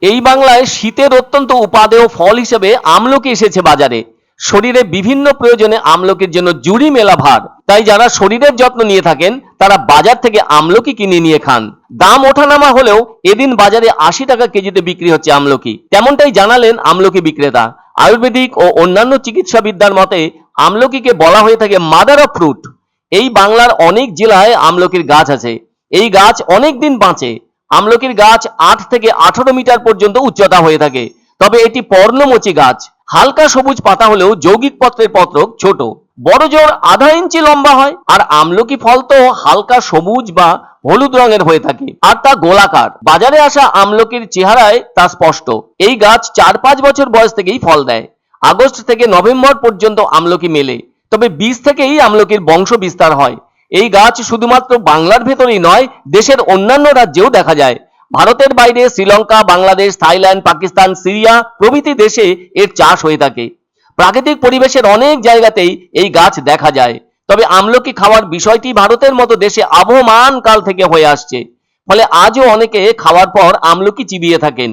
এই বাংলায় শীতের অত্যন্ত উপাদেয় ফল হিসেবে আমলকি এসেছে বাজারে। শরীরে বিভিন্ন প্রয়োজনে আমলকির জন্য জুড়ি মেলা ভার। তাই যারা শরীরের যত্ন নিয়ে থাকেন তারা বাজার থেকে আমলকি কিনে নিয়ে খান। দাম ওঠানামা হলেও এদিন বাজারে ৮০ টাকা কেজিতে বিক্রি হচ্ছে আমলকি। তেমনটাই জানালেন আমলকি বিক্রেতা। আয়ুর্বেদিক ও অন্যান্য চিকিৎসাবিদ্যার মতে আমলকিকে বলা হয়ে থাকে মাদার অফ ফ্রুট। এই বাংলার অনেক জেলায় আমলকির গাছ আছে। এই গাছ অনেক দিন বাঁচে। আমলকির গাছ ৮ থেকে ১৮ মিটার পর্যন্ত উচ্চতা হয়ে থাকে। তবে এটি পর্ণমোচী গাছ। হালকা সবুজ পাতা হলেও যৌগিক পত্রের পত্রক ছোট, বড় জোর আধা ইঞ্চি লম্বা হয়। আর আমলকি ফল তো হালকা সবুজ বা হলুদ রঙের হয়ে থাকে আর তা গোলাকার। বাজারে আসা আমলকির চেহারায় তা স্পষ্ট। এই গাছ ৪-৫ বছর বয়স থেকেই ফল দেয়। আগস্ট থেকে নভেম্বর পর্যন্ত আমলকি মেলে। তবে বীজ থেকেই আমলকির বংশ বিস্তার হয়। এই গাছ শুধুমাত্র বাংলার ভেতরেই নয়, দেশের অন্যান্য রাজ্যেও দেখা যায়। ভারতের বাইরে শ্রীলঙ্কা, বাংলাদেশ, থাইল্যান্ড, পাকিস্তান, সিরিয়া প্রভৃতি দেশে এর চাষ হয়ে থাকে। প্রাকৃতিক পরিবেশের অনেক জায়গাতেই এই গাছ দেখা যায়। তবে আমলকি খাওয়ার বিষয়টি ভারতের মতো দেশে আবহমান কাল থেকে হয়ে আসছে। ফলে আজও অনেকে খাওয়ার পর আমলকি চিবিয়ে থাকেন।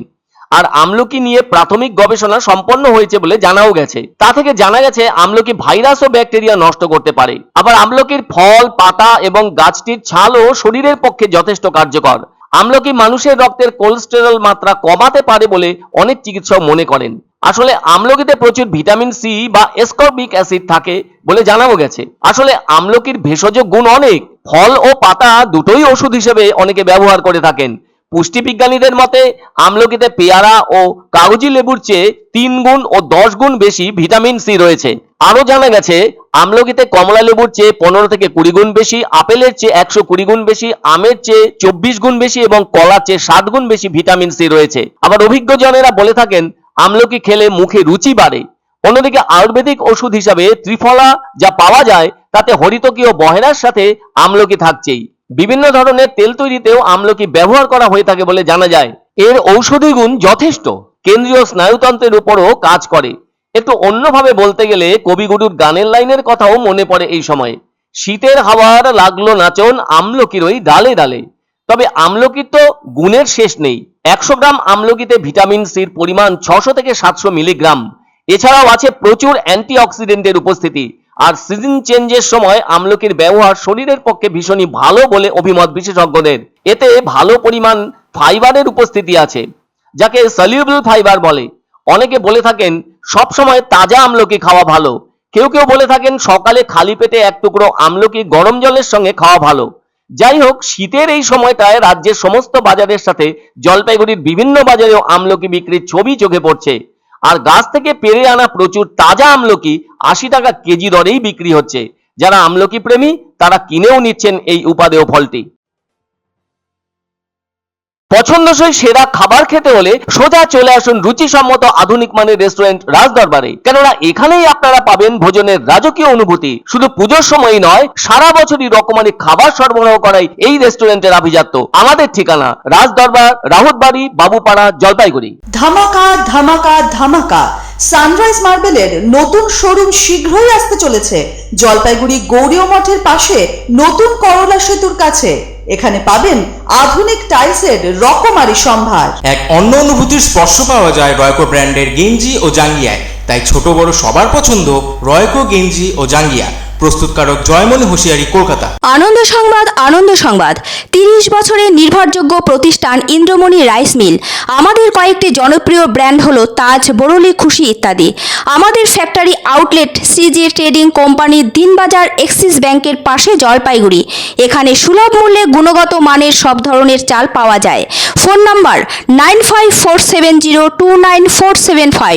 আর আমলকি নিয়ে প্রাথমিক গবেষণা সম্পন্ন হয়েছে বলে জানাও গেছে। তা থেকে জানা গেছে আমলকি ভাইরাস ও ব্যাকটেরিয়া নষ্ট করতে পারে। আবার আমলকির ফল, পাতা এবং গাছটির ছালও শরীরের পক্ষে যথেষ্ট কার্যকর। আমলকি মানুষের রক্তের কোলেস্টেরল মাত্রা কমাতে পারে বলে অনেক চিকিৎসক মনে করেন। আসলে আমলকিতে প্রচুর ভিটামিন সি বা এসকর্বিক অ্যাসিড থাকে বলে জানাও গেছে। আসলে আমলকির ভেষজ গুণ অনেক। ফল ও পাতা দুটোই ওষুধ হিসেবে অনেকে ব্যবহার করে থাকেন। পুষ্টিবিজ্ঞানীদের মতে আমলকিতে পেয়ারা ও কাগজি লেবুর চেয়ে ৩ গুণ ও ১০ গুণ বেশি ভিটামিন সি রয়েছে। আরো জানা গেছে আমলকিতে কমলা লেবুর চেয়ে ১৫ থেকে ২০ গুণ বেশি, আপেলের চেয়ে ১২০ গুণ বেশি, আমের চেয়ে ২৪ গুণ বেশি এবং কলার চেয়ে ৭ গুণ বেশি ভিটামিন সি রয়েছে। আবার অভিজ্ঞজনেরা বলে থাকেন আমলকি খেলে মুখে রুচি বাড়ে। অন্যদিকে আয়ুর্বেদিক ওষুধ হিসাবে ত্রিফলা যা পাওয়া যায় তাতে হরিতকি ও বহেরার সাথে আমলকি থাকছেই। বিভিন্ন ধরনের তেল তৈরিতেও আমলকি ব্যবহার করা হয়ে থাকে বলে জানা যায়। এর ঔষধি গুণ যথেষ্ট। কেন্দ্রীয় স্নায়ুতন্ত্রের উপরও কাজ করে। একটু অন্যভাবে বলতে গেলে কবিগুরুর গানের লাইনের কথাও মনে পড়ে এই সময়। শীতের হাওয়ার লাগলো নাচন আমলকির ওই ডালে ডালে। তবে আমলকির তো গুণের শেষ নেই। ১০০ গ্রাম আমলকিতে ভিটামিন সির পরিমাণ ৬০০ থেকে ৭০০ মিলিগ্রাম। এছাড়াও আছে প্রচুর অ্যান্টিঅক্সিডেন্টের উপস্থিতি। আর সিজন চেঞ্জের সময় আমলকির ব্যবহার শরীরের পক্ষে ভীষণই ভালো বলে অভিমত বিশেষজ্ঞদের। এতে ভালো পরিমাণ ফাইবারের উপস্থিতি আছে, যাকে সলিউবল ফাইবার বলে। অনেকে বলে থাকেন সব সময় তাজা আমলকি খাওয়া ভালো। কেউ কেউ বলে থাকেন সকালে খালি পেটে এক টুকরো আমলকি গরম জলের সঙ্গে খাওয়া ভালো। যাই হোক, শীতের এই সময়টায় রাজ্যের সমস্ত বাজারের সাথে জলপাইগুড়ির বিভিন্ন বাজারেও আমলকি বিক্রির ছবি চোখে পড়ছে। আর গাছ থেকে পেরে আনা প্রচুর তাজা আমলকি ৮০ টাকা কেজি দরেই বিক্রি হচ্ছে। যারা আমলকি প্রেমী তারা কিনেও নিচ্ছেন এই উপাদেয় ফলটি। পছন্দসই সেরা খাবার খেতে হলে সোজা চলে আসুন রুচিসম্মত আধুনিক মানের রেস্টুরেন্ট রাজদরবারে। কেননা এখানেই আপনারা পাবেন ভোজনের রাজকীয় অনুভূতি। শুধু পুজোর সময়ই নয়, সারা বছরই রকমারি খাবার সরবরাহ করাই এই রেস্টুরেন্টের আভিজাত্য। আমাদের ঠিকানা রাজদরবার, রাহুতবাড়ি, বাবুপাড়া, জলপাইগুড়ি। ধামাকা ধামাকা ধামাকা! সানরাইজ মার্বেলের নতুন শোরুম শীঘ্রই আসতে চলেছে জলপাইগুড়ি গৌরীয় মঠের পাশে নতুন করলা সেতুর কাছে। এখানে পাবেন আধুনিক টাইলসের রকমারি সম্ভার। এক অন্য অনুভূতির স্পর্শ পাওয়া যায় রয়কো ব্র্যান্ডের গেঞ্জি ও জাঙ্গিয়ায়। তাই ছোট বড় সবার পছন্দ রয়কো গেঞ্জি ও জাঙ্গিয়া। প্রস্তুতকারক জয়মনি হোশিয়ারি, কলকাতা। আনন্দ সংবাদ, আনন্দ সংবাদ। ৩০ বছরের নির্ভরযোগ্য প্রতিষ্ঠান ইন্দ্রমণি রাইস মিল। আমাদের কয়েকটি জনপ্রিয় ব্র্যান্ড হলো তাজ, বরলি, খুশি ইত্যাদি। আমাদের factory outlet CG trading company, Dinbazar, axis ব্যাংকের পাশে, জলপাইগুড়ি। এখানে সুলভ মূল্যে গুণগত মানের সব ধরনের চাল পাওয়া যায়। Phone number 9547029475।